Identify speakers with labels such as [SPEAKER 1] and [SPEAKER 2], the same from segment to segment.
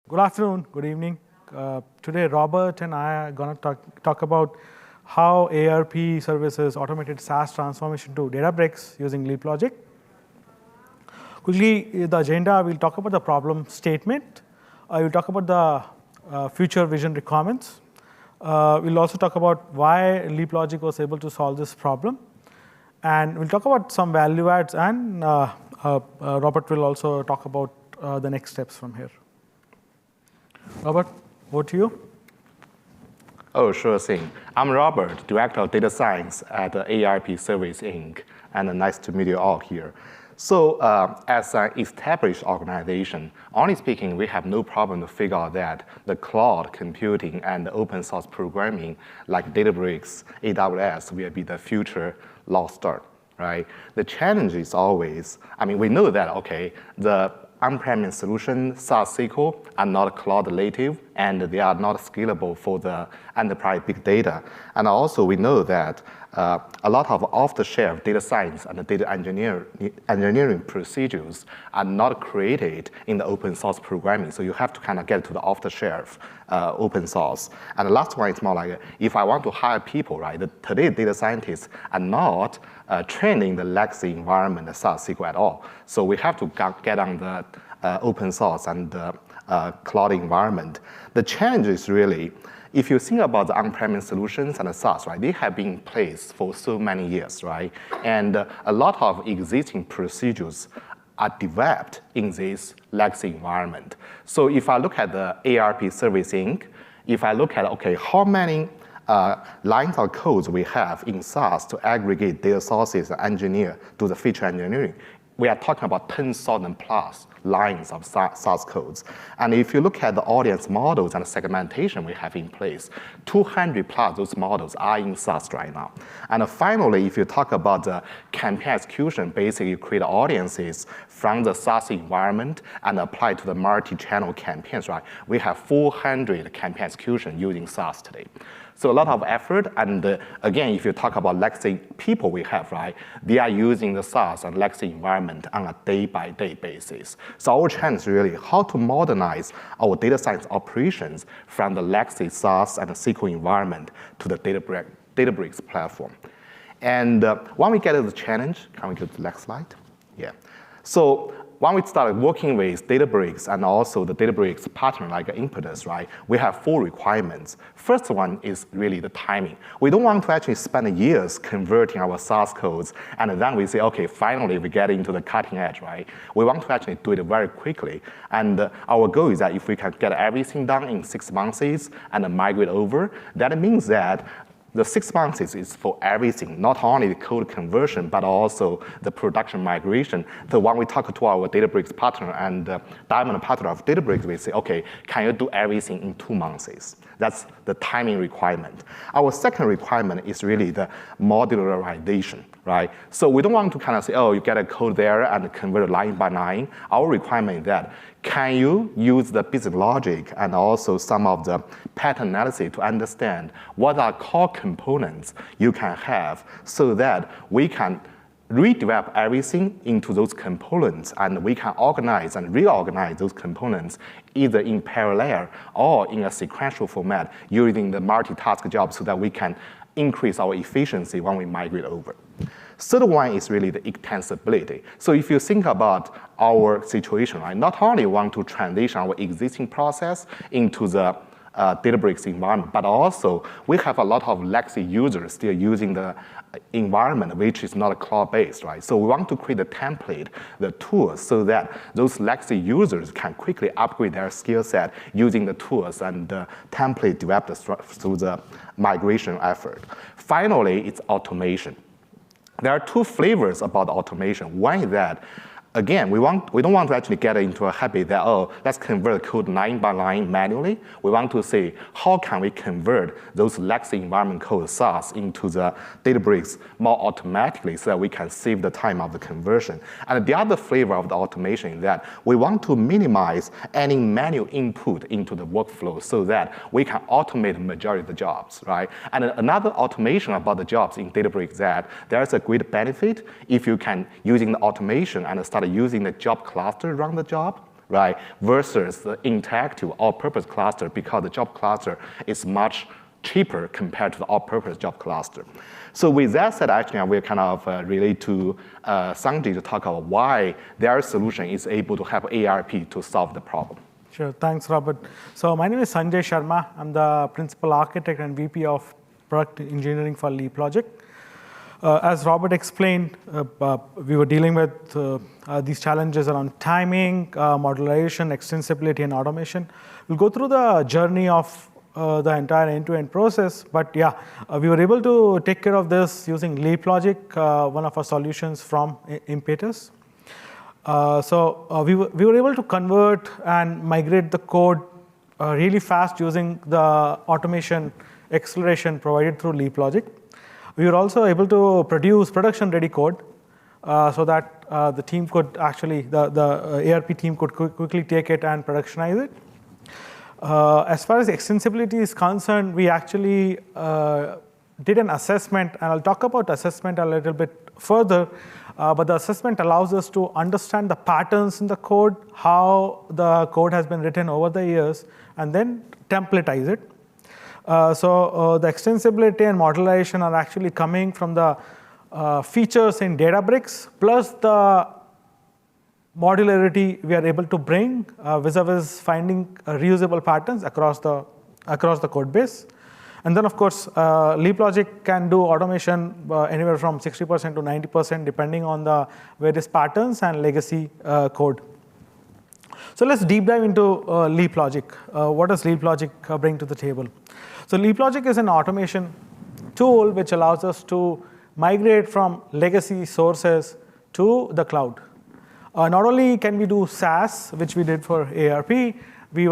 [SPEAKER 1] Good afternoon, good evening. Today, Robert and I are going to talk about how AARP Services automated SAS transformation to Databricks using LeapLogic. Quickly, the agenda, we'll talk about the problem statement. We'll talk about the future vision requirements. We'll also talk about why LeapLogic was able to solve this problem. And we'll talk about some value adds, and Robert will also talk about the next steps from here. Robert, over to you.
[SPEAKER 2] Oh, sure thing. I'm Robert, Director of Data Science at AARP Services Inc. And nice to meet you all here. So as an established organization, honestly speaking, we have no problem to figure out that the cloud computing and the open source programming like Databricks, AWS will be the future lost start, right? The challenge is always, we know that, okay, the on-premise solution, SAS SQL, are not cloud native, and they are not scalable for the enterprise big data. And also we know that a lot of off-the-shelf data science and data engineering procedures are not created in the open source programming. So you have to kind of get to the off-the-shelf open source. And the last one is more like, if I want to hire people, right? Today data scientists are not trained in the legacy environment, the SAS SQL at all. So we have to get on the open source and cloud environment. The challenge is really, if you think about the on-premise solutions and the SaaS, right, they have been in place for so many years, right? And a lot of existing procedures are developed in this legacy environment. So if I look at the AARP Services Inc., if I look at, okay, how many lines of codes we have in SAS to aggregate data sources and engineer, do the feature engineering, we are talking about 10,000 plus lines of SAS codes. And if you look at the audience models and segmentation we have in place, 200 plus those models are in SAS right now. And finally, if you talk about the campaign execution, basically you create audiences from the SAS environment and apply to the multi-channel campaigns, right? We have 400 campaign execution using SAS today. So a lot of effort, and again, if you talk about legacy people we have, right, they are using the SAS and legacy environment on a day-by-day basis. So our challenge is really how to modernize our data science operations from the legacy SAS and the SQL environment to the Databricks platform. And when we get to the challenge, can we go to the next slide? Yeah. So when we started working with Databricks and also the Databricks partner like Impetus, right, we have 4 requirements. First one is really the timing. We don't want to actually spend years converting our SAS codes, and then we say, okay, finally we get into the cutting edge, right? We want to actually do it very quickly. And our goal is that if we can get everything done in 6 months and migrate over, that means that the 6 months is for everything, not only the code conversion, but also the production migration. So when we talk to our Databricks partner and diamond partner of Databricks, we say, okay, can you do everything in 2 months? That's the timing requirement. Our second requirement is really the modularization, right? So we don't want to kind of say, oh, you get a code there and convert line by line. Our requirement is that, can you use the business logic and also some of the pattern analysis to understand what are core components you can have so that we can redevelop everything into those components, and we can organize and reorganize those components either in parallel or in a sequential format using the multitask job so that we can increase our efficiency when we migrate over. Third one is really the extensibility. So if you think about our situation, right, not only want to transition our existing process into the Databricks environment, but also we have a lot of legacy users still using the environment which is not cloud-based, right? So we want to create a template, the tools, so that those legacy users can quickly upgrade their skill set using the tools and the template developed through the migration effort. Finally, it's automation. There are 2 flavors about automation. One is that, again, we don't want to actually get into a habit that, oh, let's convert code line by line manually. We want to say, how can we convert those legacy environment code SAS into the Databricks more automatically so that we can save the time of the conversion. And the other flavor of the automation is that we want to minimize any manual input into the workflow so that we can automate the majority of the jobs, right? And another automation about the jobs in Databricks is that there's a great benefit if you can, using the automation and start using the job cluster to run the job, right? Versus the interactive all-purpose cluster, because the job cluster is much cheaper compared to the all-purpose job cluster. So with that said, actually, we're kind of relate to Sanjay to talk about why their solution is able to help AARP to solve the problem.
[SPEAKER 1] Sure, thanks, Robert. So my name is Sanjay Sharma. I'm the Principal Architect and VP of Product Engineering for LeapLogic. As Robert explained, we were dealing with these challenges around timing, modularization, extensibility, and automation. We'll go through the journey of the entire end-to-end process, but yeah, we were able to take care of this using LeapLogic, one of our solutions from Impetus. We were able to convert and migrate the code really fast using the automation acceleration provided through LeapLogic. We were also able to produce production-ready code so that the team could actually, the AARP team could quickly take it and productionize it. As far as extensibility is concerned, we actually did an assessment, and I'll talk about assessment a little bit further, but the assessment allows us to understand the patterns in the code, how the code has been written over the years, and then templatize it. The extensibility and modularization are actually coming from the features in Databricks, plus the modularity we are able to bring vis-a-vis finding reusable patterns across the code base. And then, of course, LeapLogic can do automation anywhere from 60% to 90%, depending on the various patterns and legacy code. So let's deep dive into LeapLogic. What does LeapLogic bring to the table? So LeapLogic is an automation tool which allows us to migrate from legacy sources to the cloud. Not only can we do SAS, which we did for AARP, we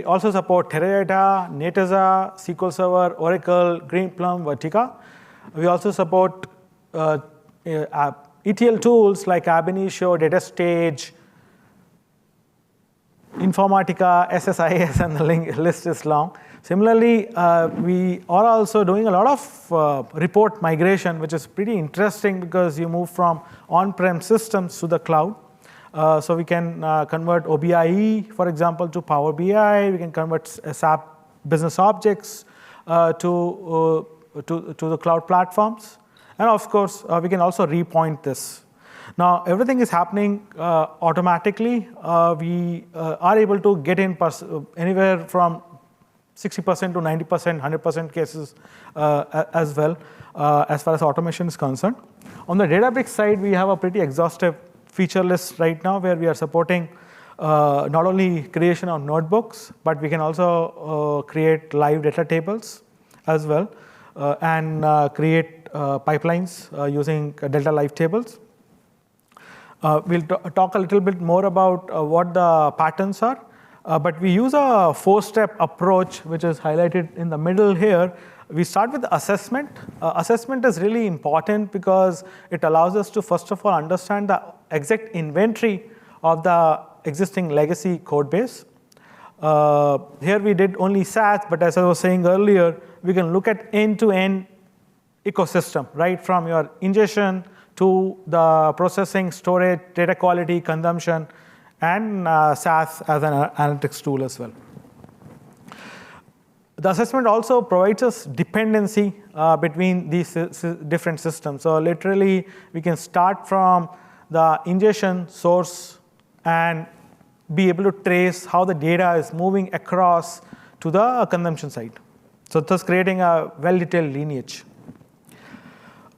[SPEAKER 1] also support Teradata, Netezza, SQL Server, Oracle, Greenplum, Vertica. We also support ETL tools like Ab Initio, DataStage, Informatica, SSIS, and the list is long. Similarly, we are also doing a lot of report migration, which is pretty interesting because you move from on-prem systems to the cloud. So we can convert OBIE, for example, to Power BI. We can convert SAP business objects to the cloud platforms. And of course, we can also repoint this. Now, everything is happening automatically. We are able to get in anywhere from 60% to 90%, 100% cases as well, as far as automation is concerned. On the Databricks side, we have a pretty exhaustive feature list right now where we are supporting not only creation of notebooks, but we can also create live data tables as well, and create pipelines using Delta Live tables. We'll talk a little bit more about what the patterns are. But we use a 4-step approach, which is highlighted in the middle here. We start with assessment. Assessment is really important because it allows us to, first of all, understand the exact inventory of the existing legacy code base. Here we did only SAS, but as I was saying earlier, we can look at end-to-end ecosystem, right from your ingestion to the processing, storage, data quality, consumption, and SAS as an analytics tool as well. The assessment also provides us dependency between these different systems. So literally, we can start from the ingestion source and be able to trace how the data is moving across to the consumption side. So thus creating a well-detailed lineage.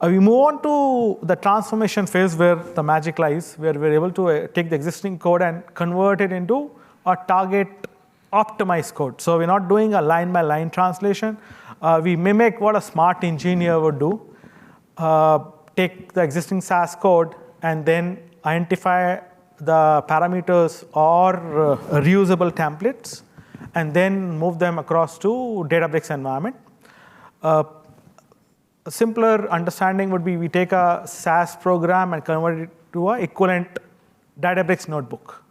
[SPEAKER 1] We move on to the transformation phase where the magic lies, where we're able to take the existing code and convert it into a target optimized code. So we're not doing a line-by-line translation. We mimic what a smart engineer would do. Take the existing SAS code and then identify the parameters or reusable templates, and then move them across to Databricks environment. A simpler understanding would be we take a SAS program and convert it to an equivalent Databricks notebook.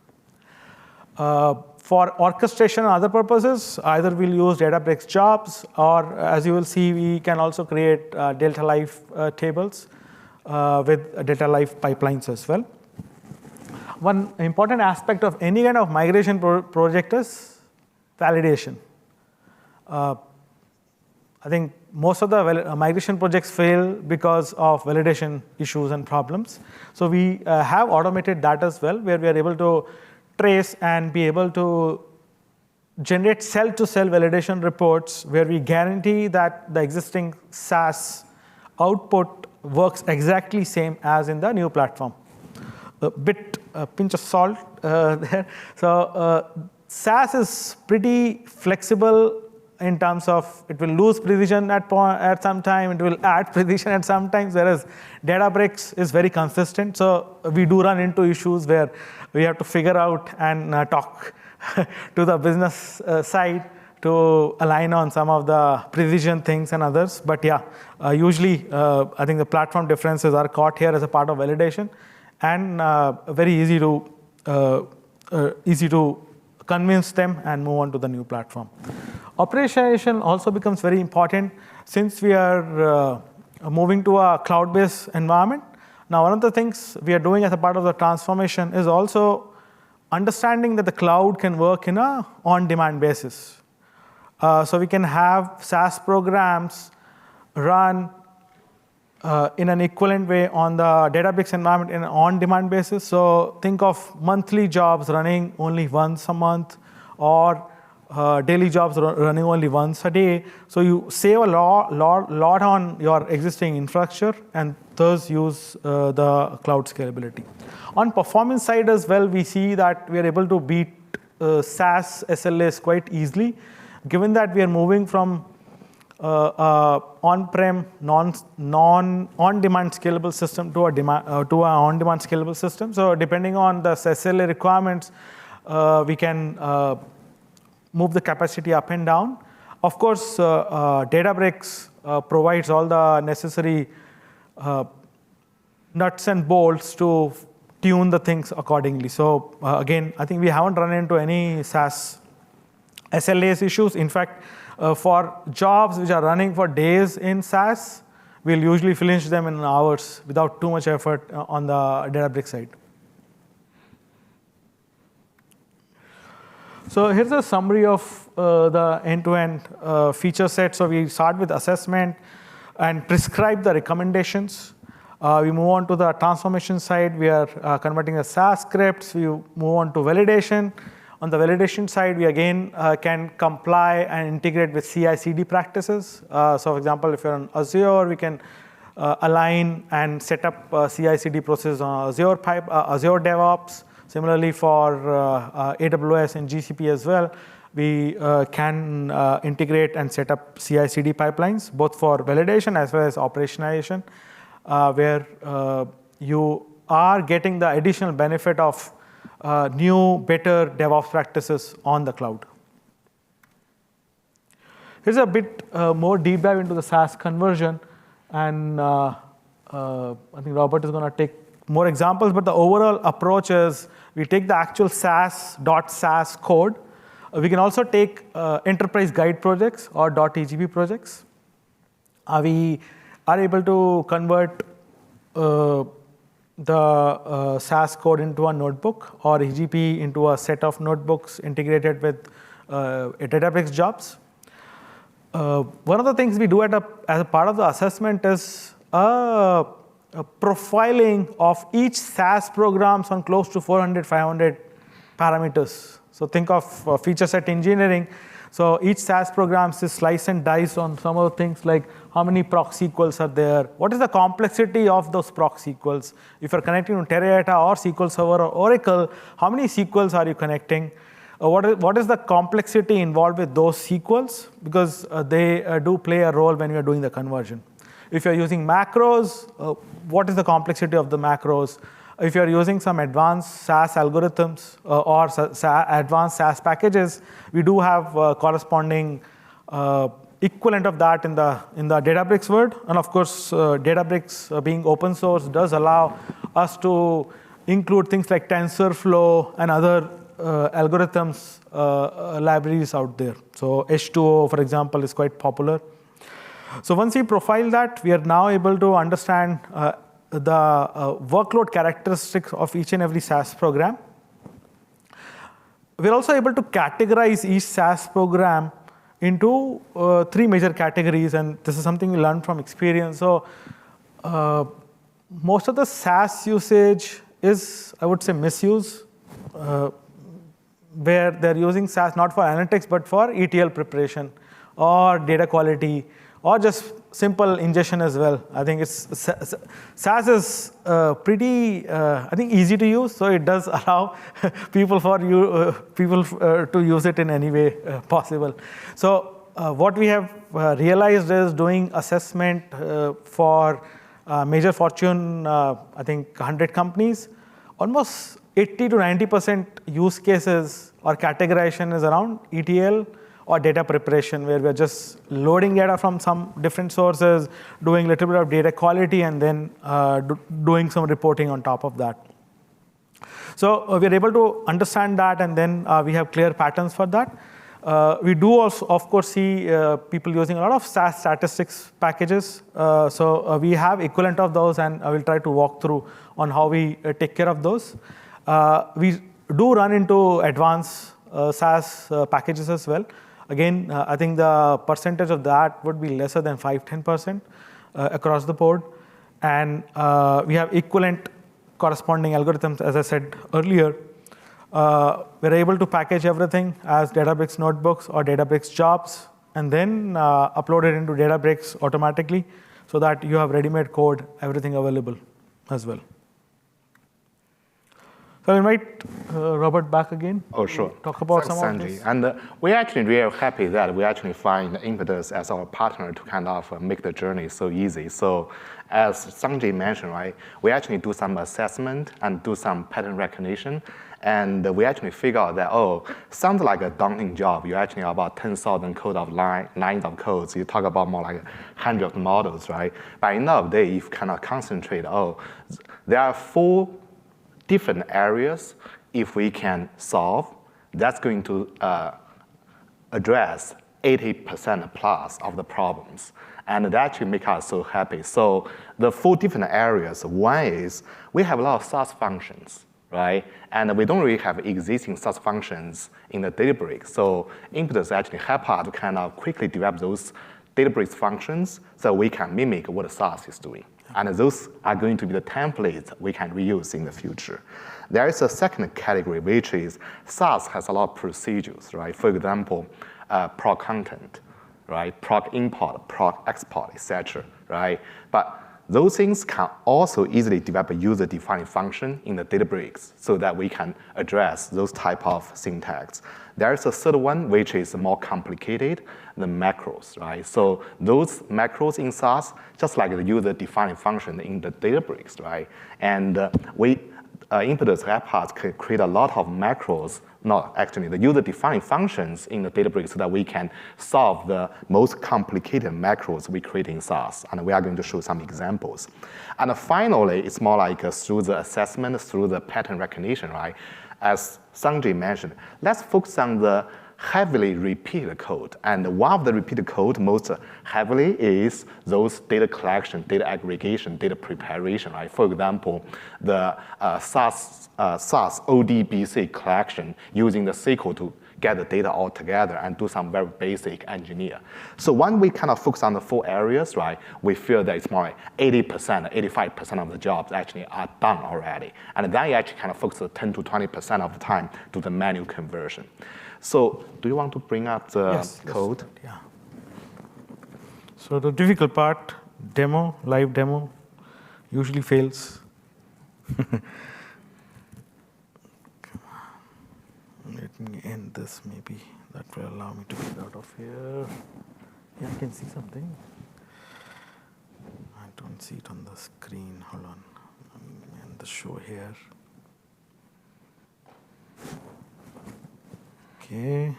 [SPEAKER 1] For orchestration and other purposes, either we'll use Databricks jobs, or as you will see, we can also create Delta Live tables with Delta Live pipelines as well. one important aspect of any kind of migration project is validation. I think most of the migration projects fail because of validation issues and problems. So we have automated that as well, where we are able to trace and be able to generate cell-to-cell validation reports where we guarantee that the existing SAS output works exactly same as in the new platform. A pinch of salt there. So SAS is pretty flexible in terms of it will lose precision at some time, it will add precision at some times, whereas Databricks is very consistent. So we do run into issues where we have to figure out and talk to the business side to align on some of the precision things and others. But yeah, usually I think the platform differences are caught here as a part of validation, and very easy to convince them and move on to the new platform. Operationalization also becomes very important since we are moving to a cloud-based environment. Now, one of the things we are doing as a part of the transformation is also understanding that the cloud can work in a on-demand basis. So we can have SAS programs run in an equivalent way on the Databricks environment in an on-demand basis. So think of monthly jobs running only once a month, or daily jobs running only once a day. So you save a lot on your existing infrastructure and thus use the cloud scalability. On performance side as well, we see that we are able to beat SAS SLAs quite easily, given that we are moving from on-prem, on-demand scalable system to an on-demand scalable system. So depending on the SLA requirements, we can move the capacity up and down. Of course, Databricks provides all the necessary nuts and bolts to tune the things accordingly. So again, I think we haven't run into any SAS SLAs issues. In fact, for jobs which are running for days in SAS, we'll usually finish them in hours without too much effort on the Databricks side. So here's a summary of the end-to-end feature set. So we start with assessment and prescribe the recommendations. We move on to the transformation side. We are converting the SAS scripts. We move on to validation. On the validation side, we again can comply and integrate with CI/CD practices. So for example, if you're on Azure, we can align and set up CI/CD process on Azure DevOps. Similarly, for AWS and GCP as well, we can integrate and set up CI/CD pipelines, both for validation as well as operationalization, where you are getting the additional benefit of new, better DevOps practices on the cloud. Here's a bit more deep dive into the SAS conversion, and I think Robert is going to take more examples, but the overall approach is we take the actual SAS code. We can also take enterprise guide projects or .egp projects. We are able to convert the SAS code into a notebook or EGP into a set of notebooks integrated with Databricks jobs. One of the things we do as a part of the assessment is a profiling of each SAS programs on close to 400, 500 parameters. So think of feature set engineering. So each SAS program is slice and dice on some of the things like how many proc SQLs are there, what is the complexity of those proc SQLs. If you're connecting to Teradata or SQL Server or Oracle, how many SQLs are you connecting? What is the complexity involved with those SQLs? Because they do play a role when you're doing the conversion. If you're using macros, what is the complexity of the macros? If you're using some advanced SAS algorithms or advanced SAS packages, we do have corresponding equivalent of that in the Databricks world. And of course, Databricks being open source does allow us to include things like TensorFlow and other algorithms libraries out there. So H2O, for example, is quite popular. So once we profile that, we are now able to understand the workload characteristics of each and every SAS program. We're also able to categorize each SAS program into 3 major categories, and this is something we learned from experience. So most of the SAS usage is, I would say, misuse, where they're using SAS not for analytics, but for ETL preparation or data quality, or just simple ingestion as well. I think SAS is pretty, I think, easy to use, so it does allow people to use it in any way possible. So what we have realized is doing assessment for major Fortune, I think, 100 companies, almost 80 to 90% use cases or categorization is around ETL or data preparation, where we're just loading data from some different sources, doing a little bit of data quality, and then doing some reporting on top of that. So we're able to understand that, and then we have clear patterns for that. We do also, of course, see people using a lot of SAS statistics packages. So we have equivalent of those, and I will try to walk through on how we take care of those. We do run into advanced SAS packages as well. Again, I think the percentage of that would be lesser than 5-10% across the board. And we have equivalent corresponding algorithms, as I said earlier. We're able to package everything as Databricks notebooks or Databricks jobs, and then upload it into Databricks automatically, so that you have ready-made code, everything available as well. So I invite Robert back again.
[SPEAKER 2] Oh, sure.
[SPEAKER 1] Talk about
[SPEAKER 2] Thanks,
[SPEAKER 1] some of
[SPEAKER 2] Sanjay.
[SPEAKER 1] this.
[SPEAKER 2] And we're actually really happy that we actually find Impetus as our partner to kind of make the journey so easy. So as Sanjay mentioned, right, we actually do some assessment and do some pattern recognition. And we actually figure out that, sounds like a daunting job. You actually have about 10,000 lines of code. So you talk about more like 100 models, right? By the end of the day, if you kind of concentrate, there are 4 different areas. If we can solve, that's going to address 80% plus of the problems. And that actually makes us so happy. So the 4 different areas, one is we have a lot of SAS functions, right? And we don't really have existing SAS functions in the Databricks. So Impetus actually help us to kind of quickly develop those Databricks functions so we can mimic what SAS is doing. And those are going to be the templates we can reuse in the future. There is a second category, which is SAS has a lot of procedures, right? For example, proc content, right? Proc import, proc export, etc., right? But those things can also easily develop a user-defined function in the Databricks so that we can address those type of syntax. There is a third one, which is more complicated, the macros, right? So those macros in SAS, just like the user-defined function in the Databricks, right? And Impetus help us create a lot of macros, not actually the user-defined functions in the Databricks, so that we can solve the most complicated macros we create in SAS. And we are going to show some examples. And finally, it's more like through the assessment, through the pattern recognition, right? As Sanjay mentioned, let's focus on the heavily repeated code. And one of the repeated code most heavily is those data collection, data aggregation, data preparation, right? For example, the SAS ODBC collection using the SQL to get the data all together and do some very basic engineer. So when we kind of focus on the 4 areas, right, we feel that it's more like 80%, 85% of the jobs actually are done already. And then you actually kind of focus 10 to 20% of the time to the manual conversion. So do you want to bring up the code?
[SPEAKER 1] Yeah. So the difficult part, demo, live demo, usually fails. Let me end this, maybe. That will allow me to get out of here. Yeah, I can see something. I don't see it on the screen. Hold on. Let me end the show here. Okay.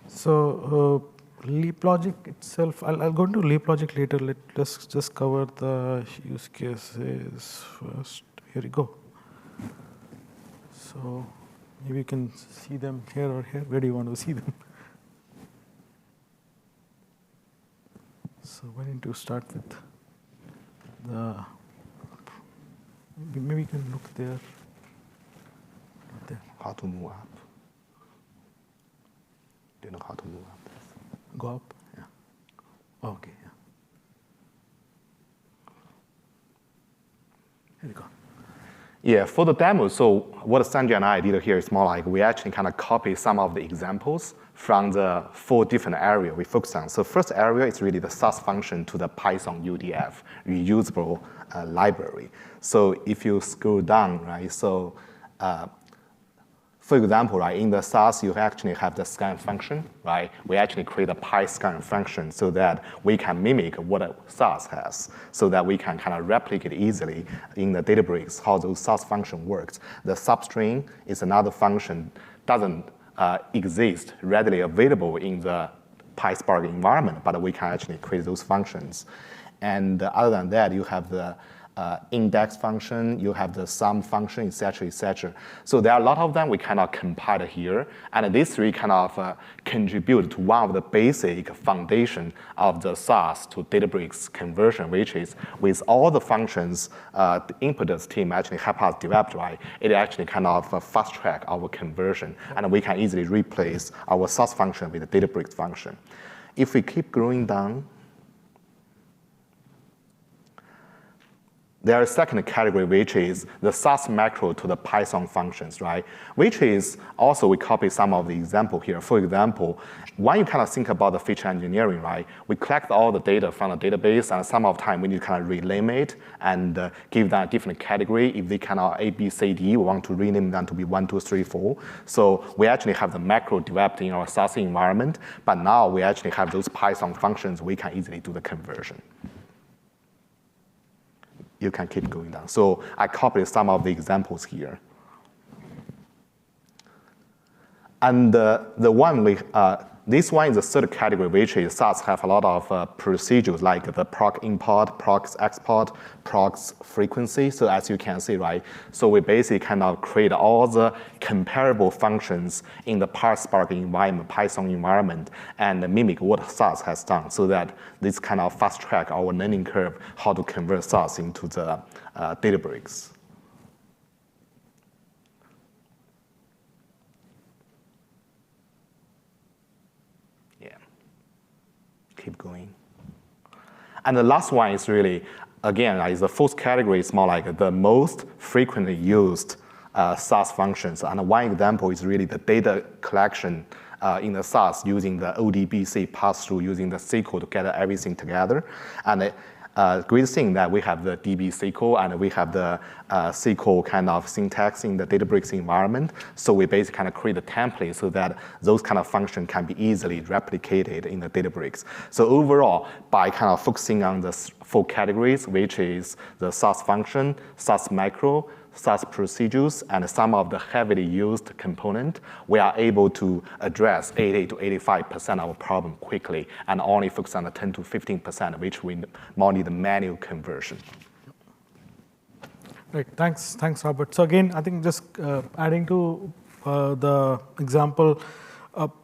[SPEAKER 1] So LeapLogic itself, I'll go into LeapLogic later. Let's just cover the use cases first. Here we go. So maybe you can see them here or here. Where do you want to see them? So why don't you start with Maybe you can look there. Not there.
[SPEAKER 2] How to move up? Do you know how to move up?
[SPEAKER 1] Go up. Yeah. Okay. Yeah. Here we go.
[SPEAKER 2] Yeah, for the demo, so what Sanjay and I did here is more like we actually kind of copy some of the examples from the 4 different areas we focus on. So first area is really the SAS function to the Python UDF, reusable library. So if you scroll down, right, so for example, right, in the SAS, you actually have the scan function, right? We actually create a PyScan function so that we can mimic what a SAS has, so that we can kind of replicate easily in the Databricks how those SAS function works. The substring is another function, doesn't exist readily available in the PySpark environment, but we can actually create those functions. And other than that, you have the index function, you have the sum function, et cetera, et cetera. So there are a lot of them we cannot compile here, and these 3 kind of contribute to one of the basic foundation of the SAS to Databricks conversion, which is with all the functions the Impetus team actually help us develop, right? It actually kind of fast track our conversion, and we can easily replace our SAS function with the Databricks function. If we keep going down, there is a second category, which is the SAS macro to the Python functions, right? Which is also, we copy some of the example here. For example, when you kind of think about the feature engineering, right? We collect all the data from the database, and some of the time we need to kind of rename it and give them a different category. If they cannot A, B, C, D, we want to rename them to be 1, 2, 3, 4. So we actually have the macro developed in our SAS environment, but now we actually have those Python functions, we can easily do the conversion. You can keep going down. So I copied some of the examples here. And the one we, this one is the third category, which is SAS have a lot of procedures like the proc import, proc export, proc frequency. So as you can see, right? So we basically kind of create all the comparable functions in the PySpark environment, Python environment, and mimic what SAS has done, so that this kind of fast track our learning curve, how to convert SAS into the Databricks. Keep going. And the last one is really, again, is the fourth category is more like the most frequently used SAS functions. And one example is really the data collection in the SAS using the ODBC pass-through, using the SQL to gather everything together. And great thing that we have the DB SQL and we have the SQL kind of syntax in the Databricks environment. So we basically kind of create a template so that those kind of functions can be easily replicated in the Databricks. So overall, by kind of focusing on the 4 categories, which is the SAS function, SAS macro, SAS procedures, and some of the heavily used component, we are able to address 80 to 85% of our problem quickly and only focus on the 10 to 15%, which we more need manual conversion.
[SPEAKER 1] Right, thanks, Robert. So again, I think just adding to the example,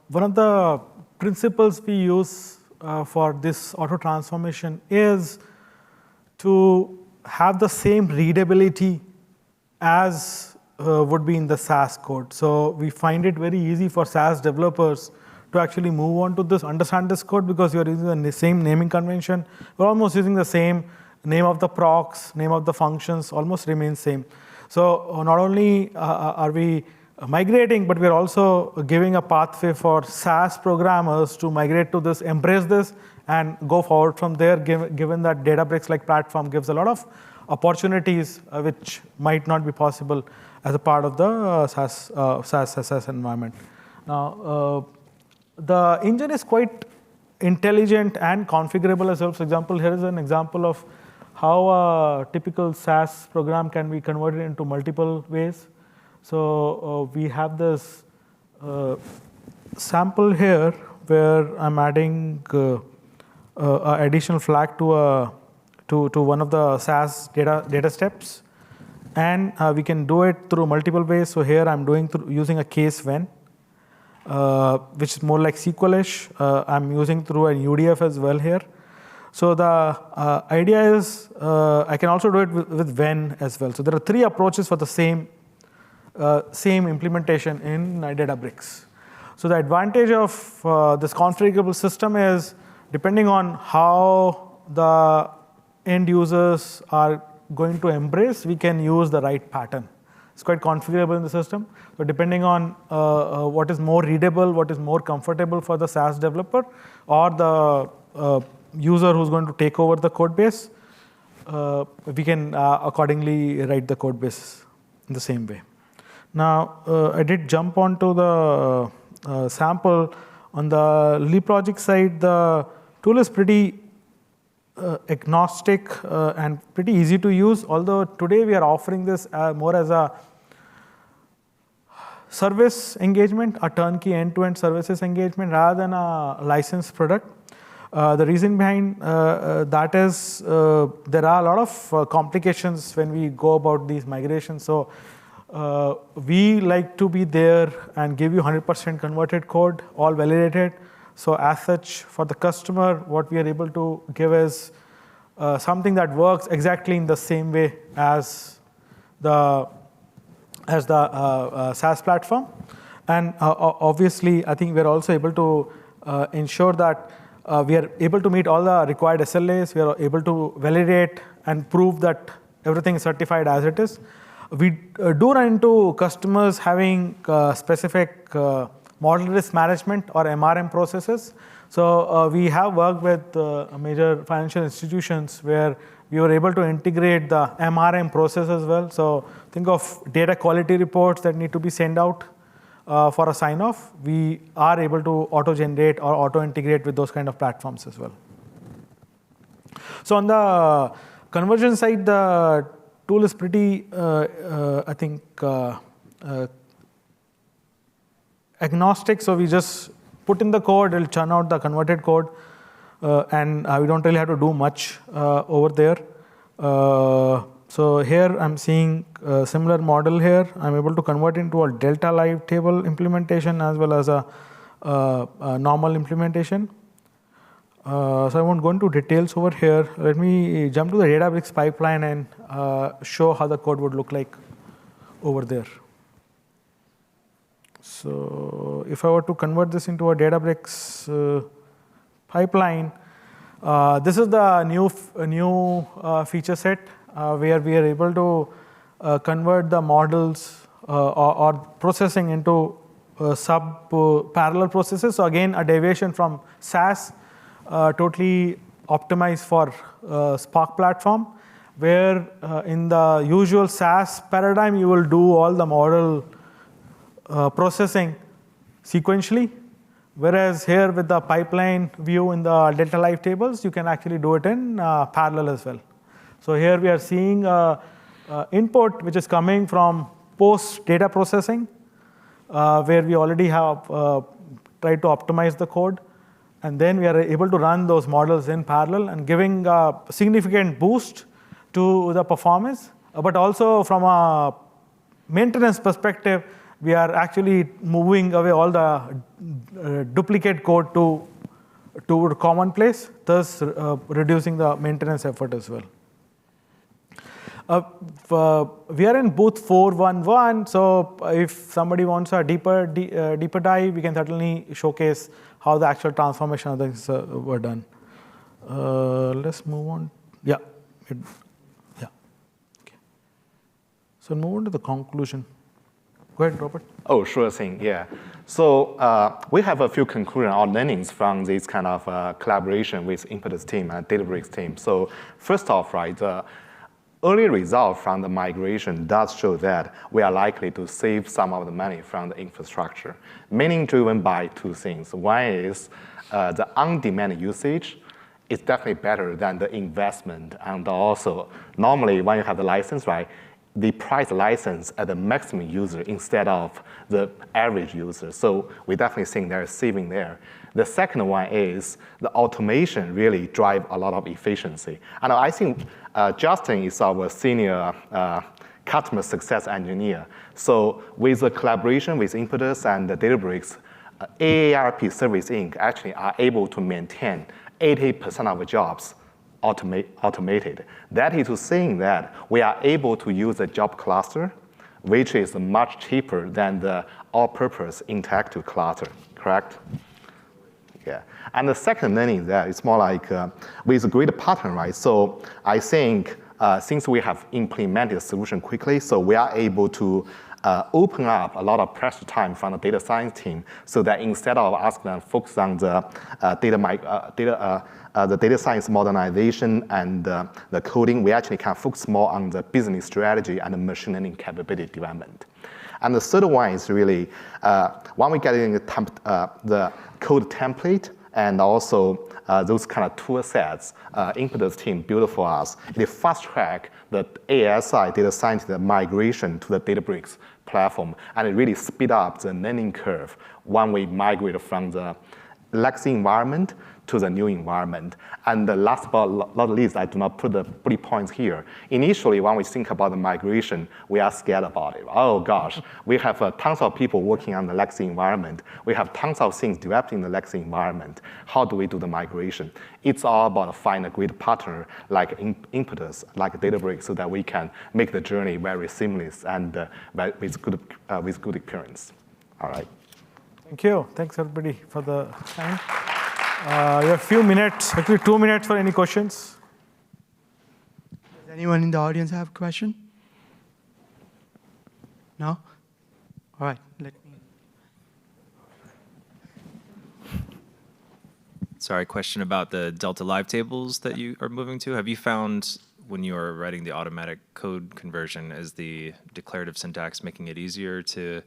[SPEAKER 1] one of the principles we use for this auto transformation is to have the same readability as would be in the SAS code. So we find it very easy for SAS developers to actually move on to this, understand this code, because you're using the same naming convention. We're almost using the same name of the procs, name of the functions, almost remains same. So not only are we migrating, but we're also giving a pathway for SAS programmers to migrate to this, embrace this, and go forward from there, given that Databricks-like platform gives a lot of opportunities which might not be possible as a part of the SAS environment. Now, the engine is quite intelligent and configurable as well. For example, here is an example of how a typical SAS program can be converted into multiple ways. So we have this sample here where I'm adding an additional flag to one of the SAS data steps, and we can do it through multiple ways. So here I'm doing using a case when, which is more like SQL-ish. I'm using through an UDF as well here. So the idea is I can also do it with when as well. So there are 3 approaches for the same implementation in Databricks. So the advantage of this configurable system is depending on how the end users are going to embrace, we can use the right pattern. It's quite configurable in the system. So depending on what is more readable, what is more comfortable for the SAS developer or the user who's going to take over the code base, we can accordingly write the code base in the same way. Now, I did jump onto the sample. On the LeapLogic side, the tool is pretty agnostic and pretty easy to use, although today we are offering this more as a service engagement, a turnkey end-to-end services engagement rather than a licensed product. The reason behind that is there are a lot of complications when we go about these migrations. So we like to be there and give you 100% converted code, all validated. So as such, for the customer, what we are able to give is something that works exactly in the same way as the SAS platform. And obviously, I think we're also able to ensure that we are able to meet all the required SLAs. We are able to validate and prove that everything is certified as it is. We do run into customers having specific model risk management or MRM processes. So we have worked with major financial institutions where we were able to integrate the MRM process as well. So think of data quality reports that need to be sent out for a sign-off. We are able to auto-generate or auto-integrate with those kind of platforms as well. So on the conversion side, the tool is pretty, I think, agnostic. So we just put in the code, it'll churn out the converted code, and we don't really have to do much over there. So here I'm seeing a similar model here. I'm able to convert into a Delta Live table implementation as well as a normal implementation. So I won't go into details over here. Let me jump to the Databricks pipeline and show how the code would look like over there. So if I were to convert this into a Databricks pipeline, this is the new feature set where we are able to convert the models or processing into sub-parallel processes. So again, a deviation from SAS, totally optimized for Spark platform, where in the usual SAS paradigm, you will do all the model processing sequentially. Whereas here with the pipeline view in the Delta Live tables, you can actually do it in parallel as well. So here we are seeing input which is coming from post data processing, where we already have tried to optimize the code. And then we are able to run those models in parallel and giving a significant boost to the performance. But also from a maintenance perspective, we are actually moving away all the duplicate code to a common place, thus reducing the maintenance effort as well. We are in booth 411, so if somebody wants a deeper dive, we can certainly showcase how the actual transformation of things were done. Let's move on. Yeah. Okay. So move on to the conclusion. Go ahead, Robert.
[SPEAKER 2] Oh, sure thing, yeah. So we have a few conclusion or learnings from this kind of collaboration with Impetus team and Databricks team. So first off, right, the early result from the migration does show that we are likely to save some of the money from the infrastructure, mainly driven by 2 things. One is the on-demand usage is definitely better than the investment. And also, normally when you have the license, right, they price license at the maximum user instead of the average user. So we definitely think there's saving there. The second one is the automation really drive a lot of efficiency. And I think Justin is our senior customer success engineer. So with the collaboration with Impetus and the Databricks, AARP Services Inc. actually are able to maintain 80% of the jobs automated. That is to saying that we are able to use a job cluster, which is much cheaper than the all-purpose interactive cluster, correct? Yeah. And the second learning that is more like with a great partner, right? So I think since we have implemented the solution quickly, so we are able to open up a lot of pressure time from the data science team, so that instead of asking them to focus on the data science modernization and the coding, we actually can focus more on the business strategy and the machine learning capability development. And the third one is really when we get in the code template and also those kind of tool sets Impetus team built for us, it fast track the ASI data science migration to the Databricks platform, and it really speed up the learning curve when we migrate from the legacy environment to the new environment. And the last but not least, I do not put the bullet points here. Initially, when we think about the migration, we are scared about it. Oh gosh, we have tons of people working on the legacy environment. We have tons of things developed in the legacy environment. How do we do the migration? It's all about finding a great partner like Impetus, like Databricks, so that we can make the journey very seamless and with good experience. All right.
[SPEAKER 1] Thank you. Thanks, everybody, for the time. You have a few minutes, actually 2 minutes for any questions.
[SPEAKER 3] Does anyone in the audience have a question? No? All right, let me.
[SPEAKER 4] Sorry, question about the Delta Live tables that you are moving to. Have you found when you are writing the automatic code conversion, is the declarative syntax making it easier to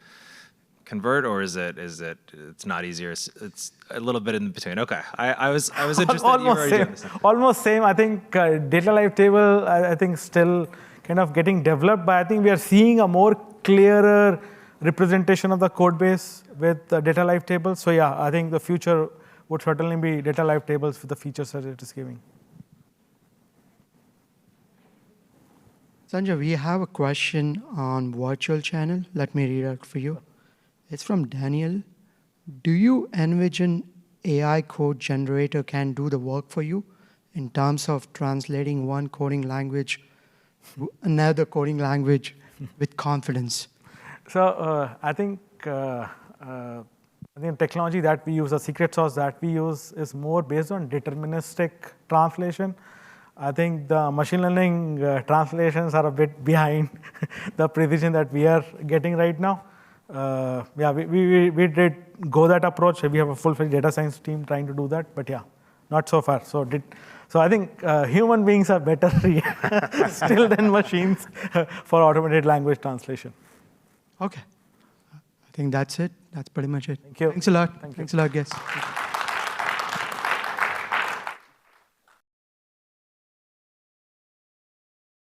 [SPEAKER 4] convert, or is it it's not easier? It's a little bit in between. Okay, I was interested.
[SPEAKER 1] Almost same. Almost same. I think data live table I think still kind of getting developed, but I think we are seeing a more clearer representation of the code base with data live tables. So yeah, I think the future would certainly be data live tables with the features that it is giving.
[SPEAKER 3] Sanjay, we have a question on virtual channel. Let me read it for you. It's from Daniel. Do you envision AI code generator can do the work for you in terms of translating one coding language to another coding language with confidence?
[SPEAKER 1] So I think the technology that we use, the secret sauce that we use, is more based on deterministic translation. I think the machine learning translations are a bit behind the precision that we are getting right now. Yeah, we did go that approach. We have a full-fledged data science team trying to do that, but yeah, not so far. So I think human beings are better still than machines for automated language translation.
[SPEAKER 3] Okay. I think that's it. That's pretty much it.
[SPEAKER 1] Thank you.
[SPEAKER 3] Thanks a lot.
[SPEAKER 1] Thank you.
[SPEAKER 3] Thanks a lot, guys.